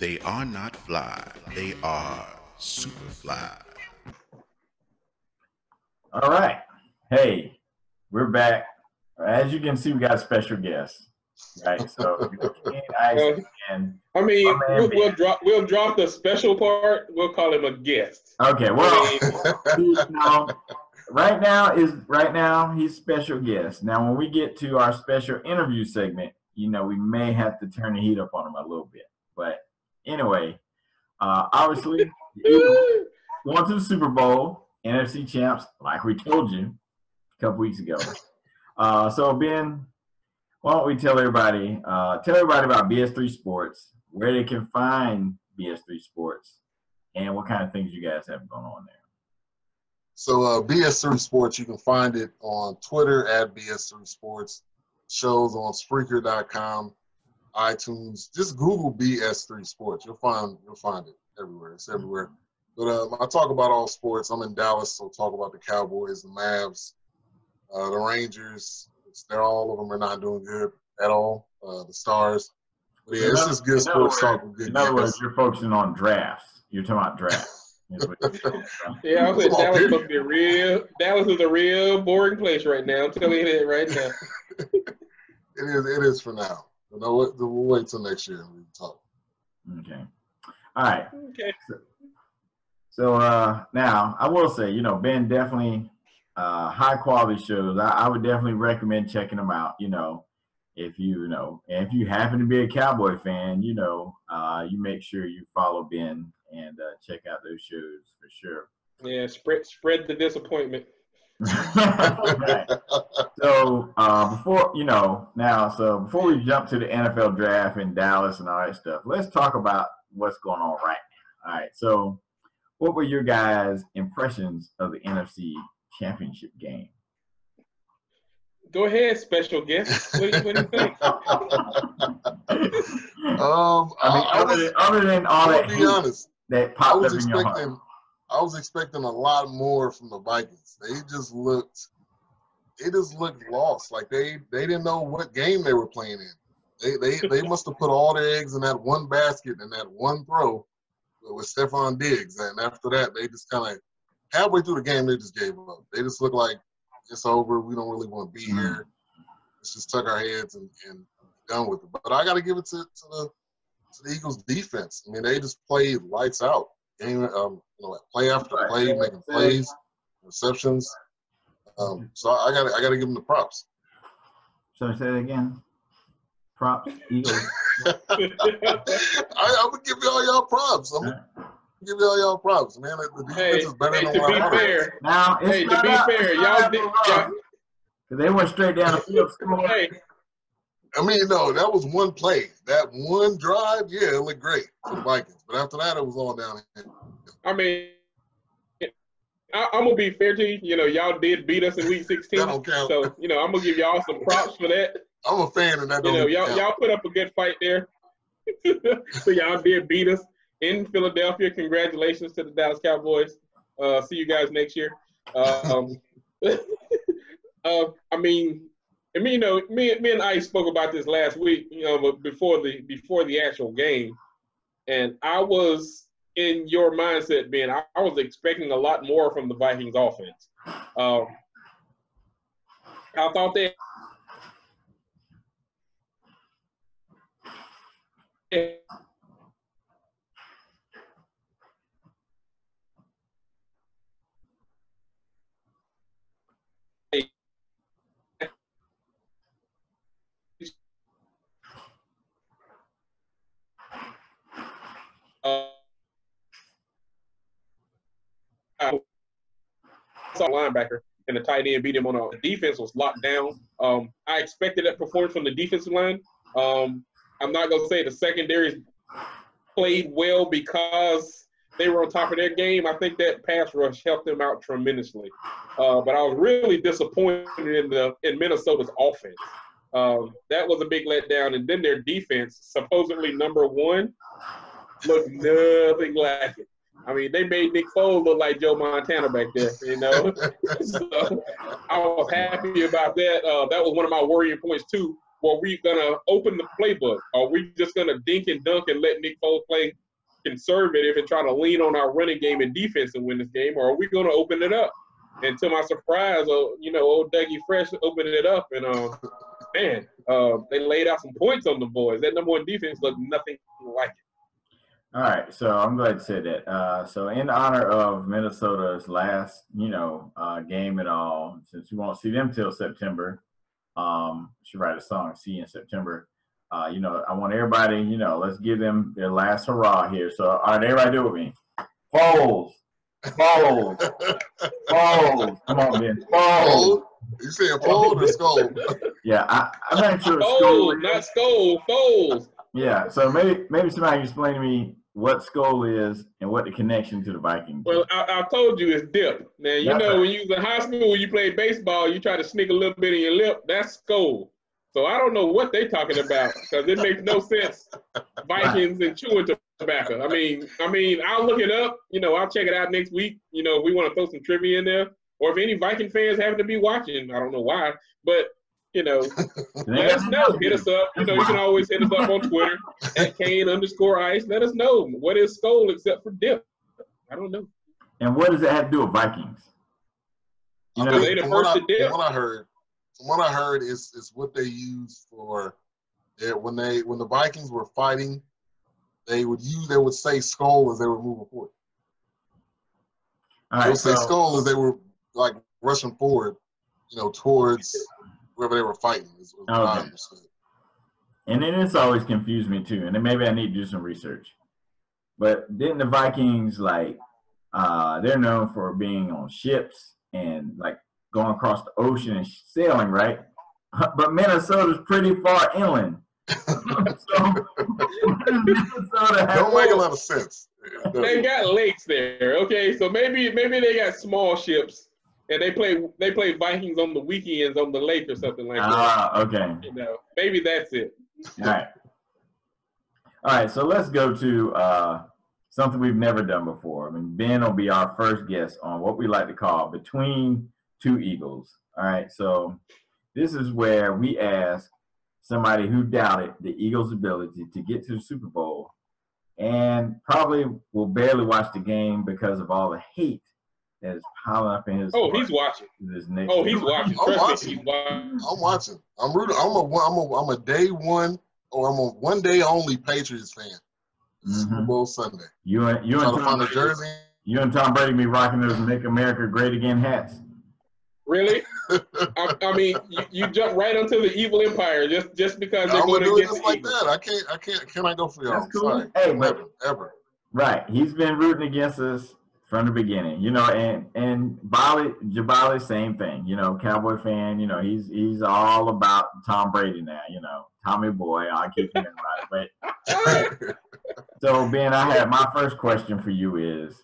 They are not fly. They are super fly. All right. Hey, we're back. As you can see, we got a special guest, right? So and I mean, man we'll drop the special part. We'll call him a guest. Okay, well, right now he's special guest. Now, when we get to our special interview segment, we may have to turn the heat up on him a little bit. But anyway, obviously, going to the Super Bowl, NFC champs, like we told you a couple weeks ago. So Ben, why don't we tell everybody about BS3 Sports, where they can find BS3 Sports, and what kind of things you guys have going on there. So BS3 Sports, you can find it on Twitter at BS3 Sports, shows on Spreaker.com, iTunes. Just Google BS3 Sports. You'll find it everywhere. It's everywhere. But I talk about all sports. I'm in Dallas, so talk about the Cowboys, the Mavs, the Rangers. All of them are not doing good at all. The Stars. But yeah, it's just good sports talk. In other words, you're focusing on drafts. You're talking about drafts. Yeah, I said Dallas must be Dallas is a real boring place right now. I'm telling you that right now. It is for now. We'll wait till next year and we can talk. Okay. All right. Okay. So now I will say, Ben definitely high quality shows. I would definitely recommend checking them out. If you happen to be a Cowboy fan, you make sure you follow Ben and check out those shows for sure. Yeah, spread the disappointment. Right. So before we jump to the NFL draft in Dallas and all that stuff, let's talk about what's going on right now. All right. So what were your guys' impressions of the NFC Championship game? Go ahead, special guest. What do you think? Other than all that, be honest, that popped up in your heart. I was expecting a lot more from the Vikings. They just looked lost. Like they didn't know what game they were playing in. They must have put all their eggs in that one basket and that one throw with Stephon Diggs. And after that, they just kind of halfway through the game, they just gave up. They just looked like it's over. We don't really want to be here. Let's just tuck our heads and be done with it. But I got to give it to the Eagles defense. I mean, they just played lights out. Game, play after play, making plays, receptions. So I got to give them the props. So say that again. Props, Eagles. I would give y'all props. Give y'all props, man. The defense is better than what I thought. Fair. Now, to be fair, y'all did. They went straight down the field. Hey. I mean, no, that was one play. That one drive, yeah, it looked great for the Vikings. But after that, it was all down here. I mean, I'm gonna be fair to you. Y'all did beat us in Week 16. That don't count. So, I'm gonna give y'all some props for that. I'm a fan of that. Y'all put up a good fight there. So y'all did beat us in Philadelphia. Congratulations to the Dallas Cowboys. See you guys next year. Me and I spoke about this last week, before the actual game, and I was in your mindset, Ben. I was expecting a lot more from the Vikings offense. I thought they saw linebacker and the tight end beat him on a defense was locked down. I expected that performance from the defensive line. I'm not going to say the secondary played well because they were on top of their game. I think that pass rush helped them out tremendously. But I was really disappointed in Minnesota's offense. That was a big letdown. And then their defense, supposedly number one, looked nothing like it. I mean, they made Nick Foles look like Joe Montana back there, So I was happy about that. That was one of my worrying points, too, Or are we gonna open the playbook? Are we just gonna dink and dunk and let Nick Foles play conservative and try to lean on our running game and defense and win this game? Or are we gonna open it up? And to my surprise, old Dougie Fresh opened it up, and they laid out some points on the boys. That number one defense looked nothing like it. All right, so I'm glad you said that. So in honor of Minnesota's last, game and all, since we won't see them till September, should write a song, "See You in September." I want everybody, let's give them their last hurrah here. So, all right, everybody do it with me. Foles. Fold. Fold. Come on, Ben. Fold. You saying fold or Skol? Yeah, I'm not sure. Fold, not Skol. Fold. Yeah, so maybe somebody can explain to me what Skol is and what the connection to the Vikings. Well, I told you it's dip. Now, when you was in high school, you played baseball, you try to sneak a little bit in your lip. That's Skol. So I don't know what they're talking about because it makes no sense. Vikings and chewing tobacco. I mean, I'll look it up. I'll check it out next week. If we want to throw some trivia in there, or if any Viking fans happen to be watching, I don't know why, but let us know. Hit us up. You can always hit us up on Twitter at @Kane_Ice. Let us know what is Skol except for dip. I don't know. And what does that have to do with Vikings? They the first to dip. From what I heard, is what they use for when the Vikings were fighting. They would say Skol as they were moving forward. All right, they would say Skol as they were like rushing forward, towards wherever they were fighting. Is what I understood. And then it's always confused me too. And then maybe I need to do some research. But didn't the Vikings they're known for being on ships and going across the ocean and sailing, right? But Minnesota's pretty far inland. So Minnesota don't make a lot of sense. They got lakes there, okay? So maybe they got small ships and they play Vikings on the weekends on the lake or something like that. Okay. Maybe that's it. All right. So let's go to something we've never done before. Ben will be our first guest on what we like to call Between Two Eagles. All right. So this is where we ask somebody who doubted the Eagles' ability to get to the Super Bowl and probably will barely watch the game because of all the hate that is piling up in his heart. He's watching. He's watching. I'm watching. I'm rooting. I'm a day one, or I'm a one day only Patriots fan. Super Bowl Sunday. You and Tom Brady be rocking those "Make America Great Again" hats. Really? I mean, you jump right onto the evil empire just because they're going to get just like that. I can't. Can I go for y'all? That's cool. Sorry. Hey, ever. Right. He's been rooting against us from the beginning, and Jabali, same thing, Cowboy fan, he's all about Tom Brady now, Tommy boy, I keep him right. But so Ben, my first question for you is,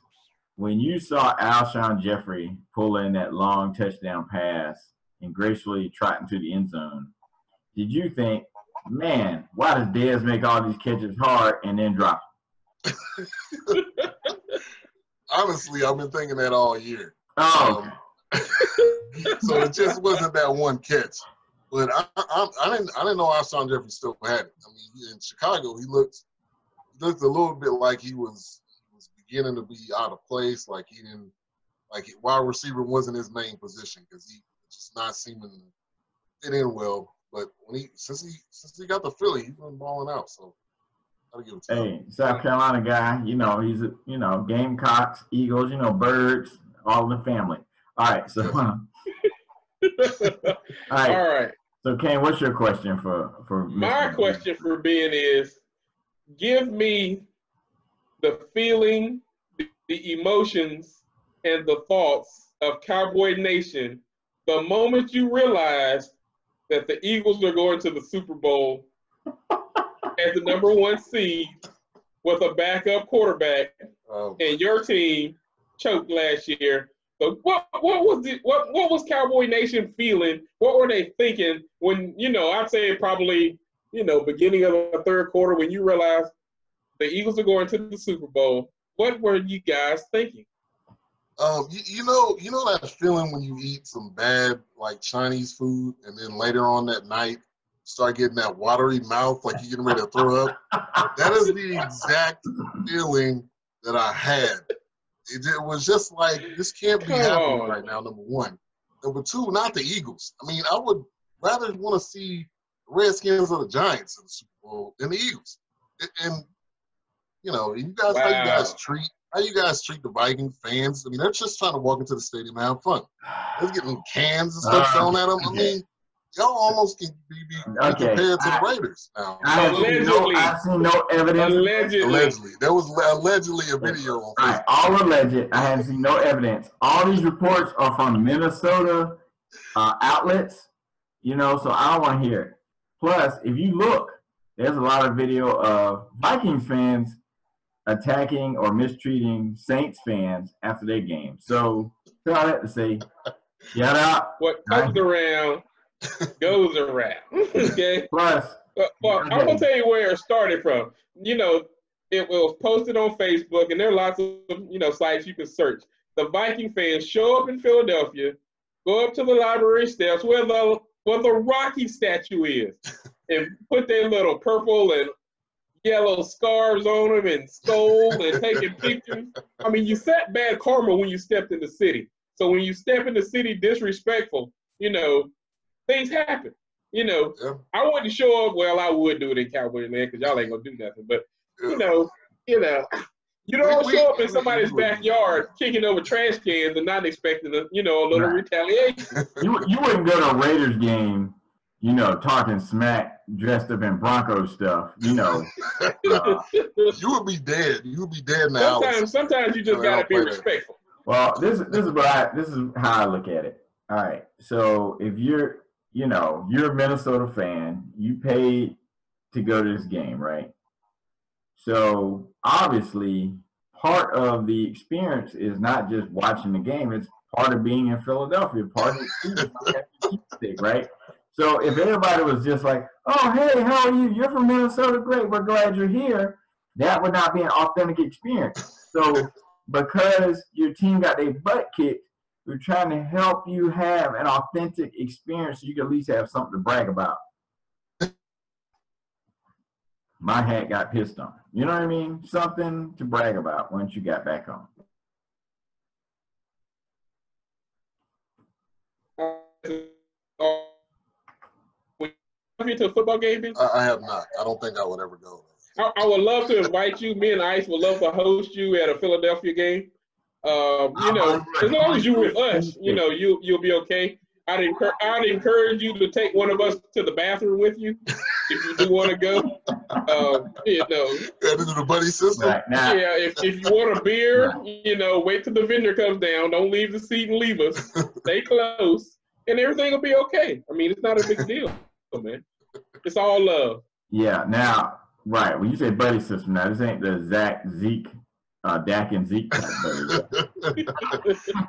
when you saw Alshon Jeffrey pull in that long touchdown pass and gracefully trot into the end zone, did you think, man, why does Dez make all these catches hard and then drop them? Honestly, I've been thinking that all year. Oh. So it just wasn't that one catch. But I didn't know Alshon Jeffrey still had it. I mean, in Chicago, he looked a little bit like he was beginning to be out of place, like wide receiver wasn't his main position because he just not seeming to fit in well. But since he got the Philly, he's been balling out. So gotta give it to him. South Carolina guy, he's Gamecocks, Eagles, birds, all in the family. All right, so all right. So Kane, what's your question for my question for Ben is, give me the feeling, the emotions, and the thoughts of Cowboy Nation the moment you realized that the Eagles are going to the Super Bowl as the number one seed with a backup quarterback, and your team choked last year. So what was Cowboy Nation feeling? What were they thinking when, I'd say probably, beginning of the third quarter when you realized the Eagles are going to the Super Bowl? What were you guys thinking? You know that feeling when you eat some bad Chinese food and then later on that night start getting that watery mouth like you're getting ready to throw up. That is the exact feeling that I had. It was just like, this can't be happening right now, number one. Number two, not the Eagles. I mean, I would rather want to see the Redskins or the Giants in the Super Bowl than the Eagles. And you know, you guys, how you guys treat the Viking fans? I mean, they're just trying to walk into the stadium and have fun. They're getting cans and stuff thrown at them. I mean, y'all almost can be compared to the Raiders now. I've seen no evidence. Allegedly. There was allegedly a video on Facebook. Right, all alleged. I haven't seen no evidence. All these reports are from Minnesota outlets, you know, so I don't want to hear it. Plus, if you look, there's a lot of video of Vikings fans attacking or mistreating Saints fans after their game. So, all I have to say, shout out. What comes around goes around. Okay. Plus, well, I'm gonna tell you where it started from. You know, it was posted on Facebook, and there are lots of sites you can search. The Viking fans show up in Philadelphia, go up to the library steps where the Rocky statue is, and put their little purple and yellow scarves on them and Skol and taking pictures. I mean, you set bad karma when you stepped in the city. So when you step in the city disrespectful, things happen. I wouldn't show up. Well, I would do it in Cowboy land because y'all ain't gonna do nothing. But you don't show up in somebody's backyard kicking over trash cans and not expecting a little retaliation. You wouldn't go to a Raiders game, talking smack, dressed up in Broncos stuff. You would be dead. You would be dead in the house. Sometimes you just gotta be respectful. Well, this is how I look at it. All right. So if you're a Minnesota fan, you paid to go to this game, right? So obviously part of the experience is not just watching the game, it's part of being in Philadelphia, part of the stick, right? So if everybody was just like, oh, hey, how are you? You're from Minnesota, great, we're glad you're here, that would not be an authentic experience. So because your team got their butt kicked, we're trying to help you have an authentic experience so you can at least have something to brag about. My hat got pissed on. You know what I mean? Something to brag about once you got back home. Have you to a football game, Ben? I have not. I don't think I would ever go. I would love to invite you. Me and Ice would love to host you at a Philadelphia game. As long as you're with us, you'll be okay. I'd encourage you to take one of us to the bathroom with you if you do want to go. Into the buddy system. Right, now, yeah, if you want a beer, wait till the vendor comes down. Don't leave the seat and leave us. Stay close, and everything will be okay. I mean, it's not a big deal, man. It's all love. Yeah. Now, right. When you say buddy system, now this ain't the Zeke, Dak and Zeke type buddy.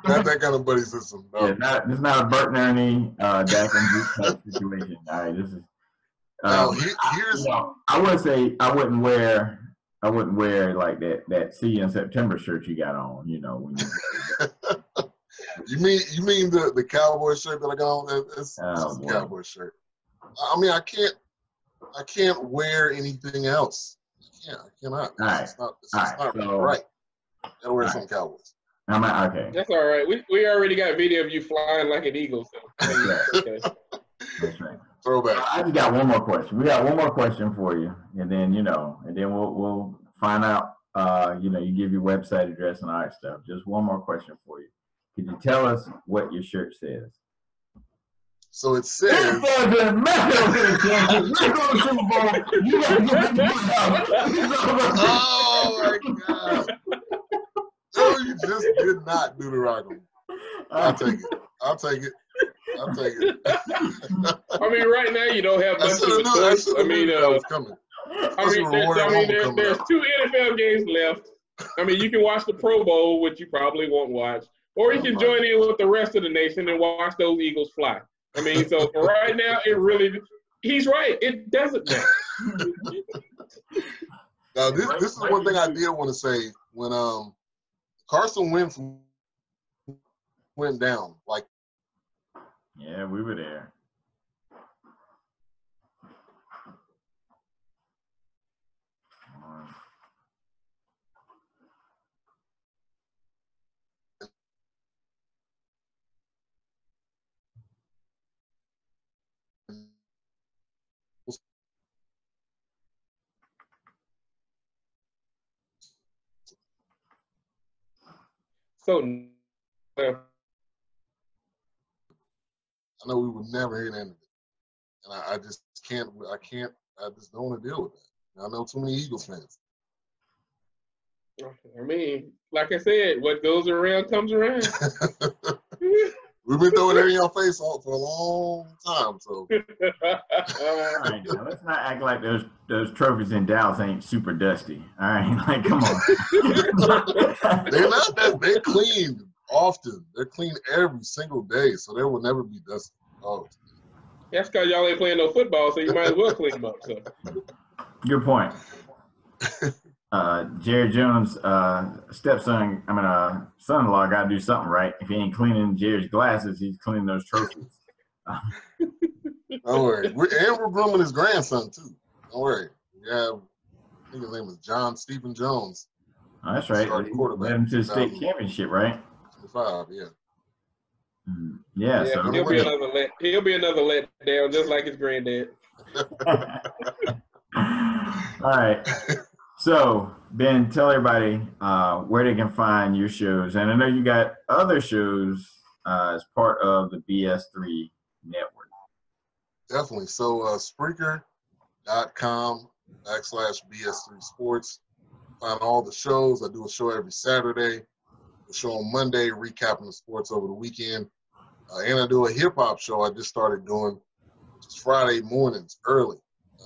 Not that kind of buddy system. No. Yeah, this is not a Bert and Ernie, Dak and Zeke type situation. All right, this is. Here's. I would say I wouldn't wear like that See You in September shirt you got on. When you mean the cowboy shirt that I got on? It's just a cowboy shirt. I mean, I can't wear anything else. I cannot. It's not right. Gotta wear some Cowboys. Okay. That's all right. We already got a video of you flying like an eagle. So. Okay. That's right. Throwback. I just got one more question. We got one more question for you, and then we'll find out. You give your website address and all that stuff. Just one more question for you. Could you tell us what your shirt says? So it says. Oh my God! No, you just did not do the rock. I'll take it. I mean, right now you don't have much of a choice. There's 2 NFL games left. I mean, you can watch the Pro Bowl, which you probably won't watch, or you can join in with the rest of the nation and watch those Eagles fly. I mean, so for right now, he's right. It doesn't matter. Now, this is one thing I did want to say. When Carson Wentz went down, like. Yeah, we were there. So, I know we would never hear the end of it, and I just can't. I just don't want to deal with that. I know too many Eagles fans. I mean, like I said, what goes around comes around. We've been throwing it in your face for a long time. So, All right, now let's not act like those trophies in Dallas ain't super dusty. All right, like come on. they're not that. They're cleaned often. They're cleaned every single day, so they will never be dusty. Oh, That's because y'all ain't playing no football, so you might as well clean them up. So. Good point. Jerry Jones' son-in-law got to do something right. If he ain't cleaning Jerry's glasses, he's cleaning those trophies. Don't worry. We're grooming his grandson, too. Don't worry. We have, I think his name is John Stephen Jones. Oh, that's right. Led him to the state championship, right? 25, yeah. Yeah, so he'll be another letdown, just like his granddad. All right. So, Ben, tell everybody where they can find your shows. And I know you got other shows as part of the BS3 network. Definitely. So, Spreaker.com/BS3 Sports. Find all the shows. I do a show every Saturday. A show on Monday, recapping the sports over the weekend. And I do a hip-hop show I just started doing just Friday mornings early.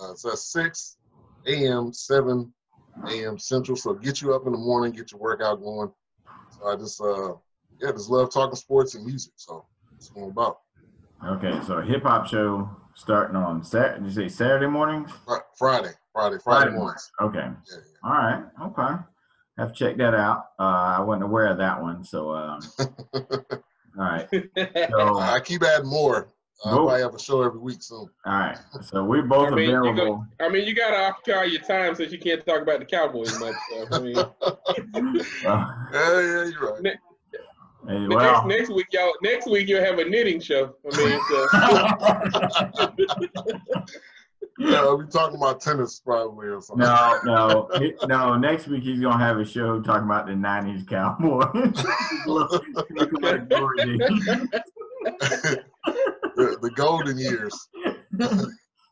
It's at 6 a.m., 7 a.m. Central. So get you up in the morning, get your workout going. So I just love talking sports and music. So that's what I'm about. Okay, so a hip-hop show starting on Saturday. Did you say Saturday mornings? Friday mornings. Okay. Yeah. All right. Okay. Have to check that out. I wasn't aware of that one. So, all right. So, I keep adding more. I'll probably have a show every week soon. All right. So we're both available. You got to occupy your time since you can't talk about the Cowboys much. So, I mean. Yeah, you're right. Next week you'll have a knitting show. I mean, yeah, we'll be talking about tennis probably or something. No. Next week he's gonna have a show talking about the '90s Cowboys. the golden years.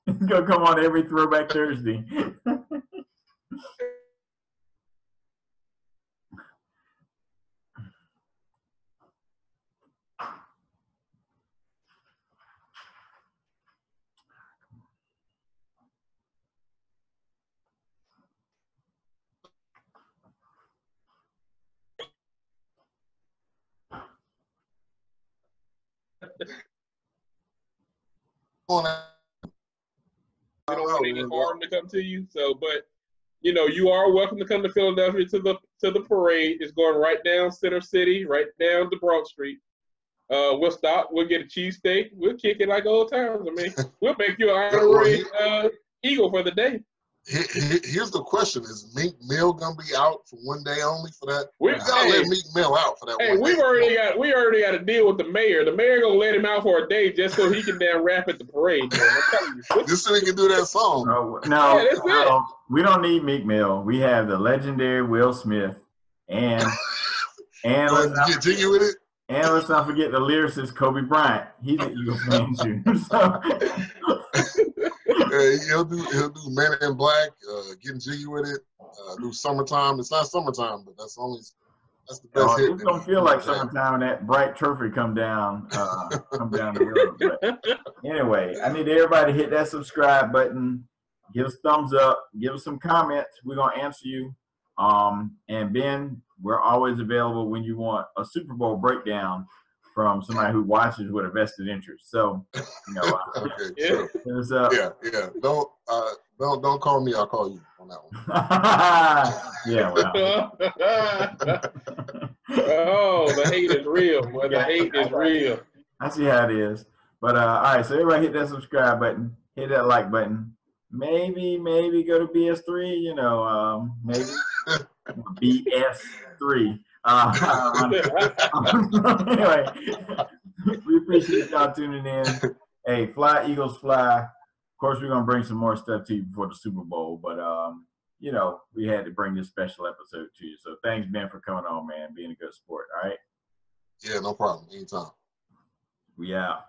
It's gonna come on every Throwback Thursday. We don't want any harm to come to you. So, but you are welcome to come to Philadelphia to the parade. It's going right down Center City, right down to Broad Street. We'll stop. We'll get a cheesesteak. We'll kick it like old times. I mean, we'll make you an honorary Eagle for the day. Here's the question: is Meek Mill gonna be out for one day only for that? We gotta let Meek Mill out for that. Hey, we already got to deal with the mayor. The mayor gonna let him out for a day just so he can damn rap at the parade. Man. I'm telling you. Just so he can do that song. No, we don't need Meek Mill. We have the legendary Will Smith, and let's get jiggy with it. And let's not forget the lyricist Kobe Bryant. He's an Eagles fan too. He'll do Men in Black, getting jiggy with it. Do Summertime. It's not summertime, but that's the best hit. It's gonna feel like summertime when that bright trophy come down the road. But anyway, I need everybody to hit that subscribe button, give us thumbs up, give us some comments. We're gonna answer you. And Ben, we're always available when you want a Super Bowl breakdown from somebody who watches with a vested interest. So, okay, sure. Hit us up. Yeah. Don't call me. I'll call you on that one. Yeah. Well. Oh, the hate is real. Well, the hate is real. I see how it is. But all right, so everybody hit that subscribe button, hit that like button. Maybe go to BS3. Maybe BS3. Anyway, we appreciate y'all tuning in. Hey, fly Eagles fly. Of course, we're gonna bring some more stuff to you before the Super Bowl, but you know, we had to bring this special episode to you. So thanks, Ben, for coming on, man, being a good sport. All right. Yeah, no problem. Anytime. We out.